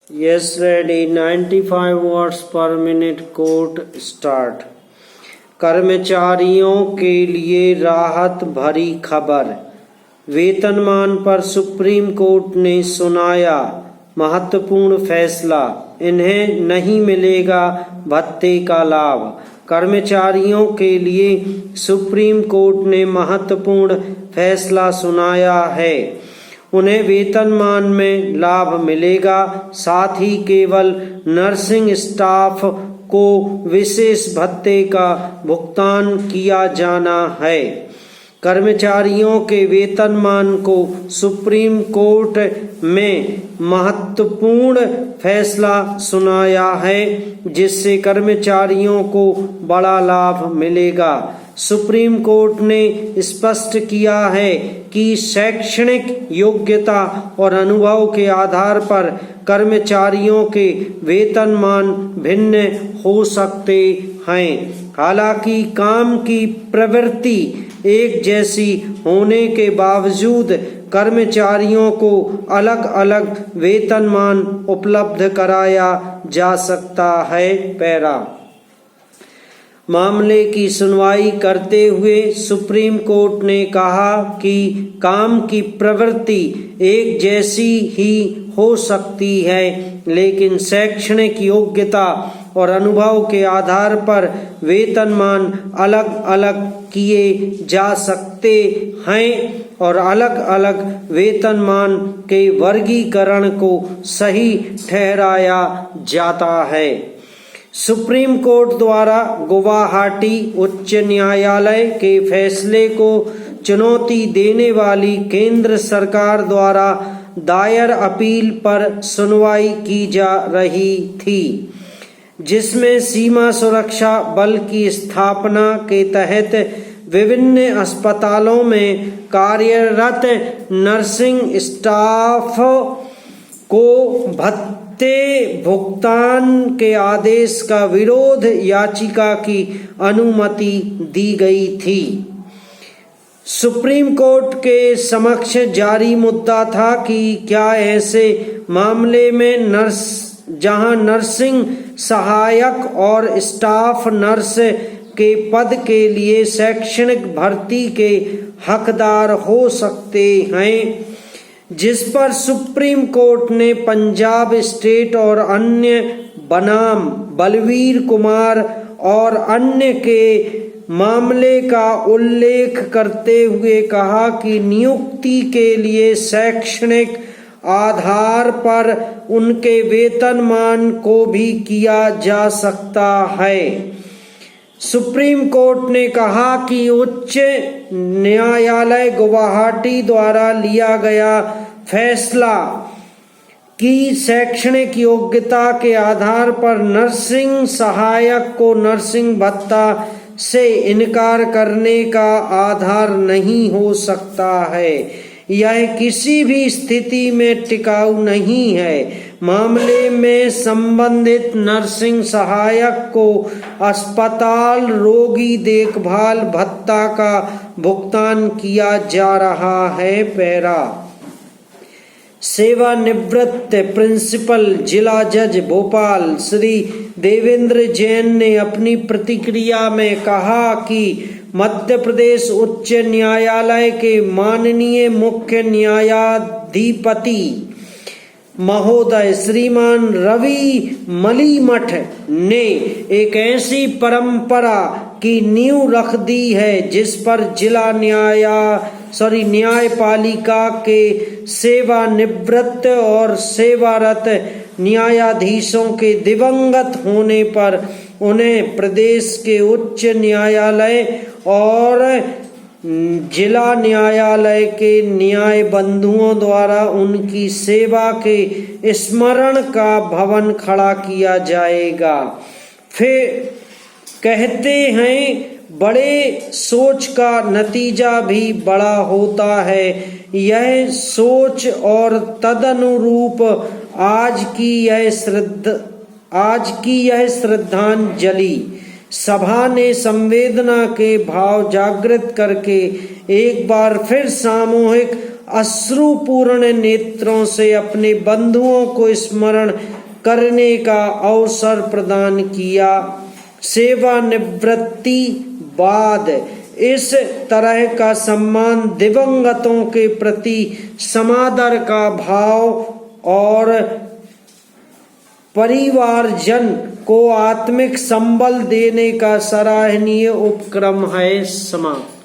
Yes, ready. 95 words per minute. Quote start. कर्मचारियों के लिए राहत भरी खबर। वेतनमान पर सुप्रीम कोर्ट ने सुनाया महत्वपूर्ण फैसला। इन्हें नहीं मिलेगा भत्ते का लाभ। कर्मचारियों के लिए सुप्रीम कोर्ट ने महत्वपूर्ण फैसला सुनाया है। उन्हें वेतनमान में लाभ मिलेगा। साथ ही केवल नर्सिंग स्टाफ को विशेष भत्ते का भुगतान किया जाना है। कर्मचारियों के वेतनमान को सुप्रीम कोर्ट में महत्वपूर्ण फैसला सुनाया है, जिससे कर्मचारियों को बड़ा लाभ मिलेगा। सुप्रीम कोर्ट ने स्पष्ट किया है कि शैक्षणिक योग्यता और अनुभव के आधार पर कर्मचारियों के वेतनमान भिन्न हो सकते हैं। हालांकि काम की प्रवृत्ति एक जैसी होने के बावजूद कर्मचारियों को अलग अलग वेतनमान उपलब्ध कराया जा सकता है। पैरा मामले की सुनवाई करते हुए सुप्रीम कोर्ट ने कहा कि काम की प्रवृत्ति एक जैसी ही हो सकती है, लेकिन शैक्षणिक योग्यता और अनुभव के आधार पर वेतनमान अलग अलग किए जा सकते हैं और अलग अलग वेतनमान के वर्गीकरण को सही ठहराया जाता है। सुप्रीम कोर्ट द्वारा गुवाहाटी उच्च न्यायालय के फैसले को चुनौती देने वाली केंद्र सरकार द्वारा दायर अपील पर सुनवाई की जा रही थी, जिसमें सीमा सुरक्षा बल की स्थापना के तहत विभिन्न अस्पतालों में कार्यरत नर्सिंग स्टाफ को भत्ते भुगतान के आदेश का विरोध याचिका की अनुमति दी गई थी। सुप्रीम कोर्ट के समक्ष जारी मुद्दा था कि क्या ऐसे मामले में जहां नर्सिंग सहायक और स्टाफ नर्स के पद के लिए शैक्षणिक भर्ती के हकदार हो सकते हैं, जिस पर सुप्रीम कोर्ट ने पंजाब स्टेट और अन्य बनाम बलवीर कुमार और अन्य के मामले का उल्लेख करते हुए कहा कि नियुक्ति के लिए शैक्षणिक आधार पर उनके वेतनमान को भी किया जा सकता है। सुप्रीम कोर्ट ने कहा कि उच्च न्यायालय गुवाहाटी द्वारा लिया गया फैसला कि शैक्षणिक योग्यता के आधार पर नर्सिंग सहायक को नर्सिंग भत्ता से इनकार करने का आधार नहीं हो सकता है। यह किसी भी स्थिति में टिकाऊ नहीं है। मामले में संबंधित नर्सिंग सहायक को अस्पताल रोगी देखभाल भत्ता का भुगतान किया जा रहा है। पैरा सेवानिवृत्त प्रिंसिपल जिला जज भोपाल श्री देवेंद्र जैन ने अपनी प्रतिक्रिया में कहा कि मध्य प्रदेश उच्च न्यायालय के माननीय मुख्य न्यायाधिपति महोदय श्रीमान रवि मलीमठ ने एक ऐसी परंपरा की नींव रख दी है, जिस पर जिला न्यायपालिका के सेवानिवृत्त और सेवारत न्यायाधीशों के दिवंगत होने पर उन्हें प्रदेश के उच्च न्यायालय और जिला न्यायालय के न्याय बंधुओं द्वारा उनकी सेवा के स्मरण का भवन खड़ा किया जाएगा। फिर कहते हैं, बड़े सोच का नतीजा भी बड़ा होता है। यह सोच और तदनुरूप आज की यह श्रद्धांजलि सभा ने संवेदना के भाव जागृत करके एक बार फिर सामूहिक अश्रुपूर्ण नेत्रों से अपने बंधुओं को स्मरण करने का अवसर प्रदान किया। सेवानिवृत्ति बाद इस तरह का सम्मान दिवंगतों के प्रति समादर का भाव और परिवारजन को आत्मिक संबल देने का सराहनीय उपक्रम है। समाप्त।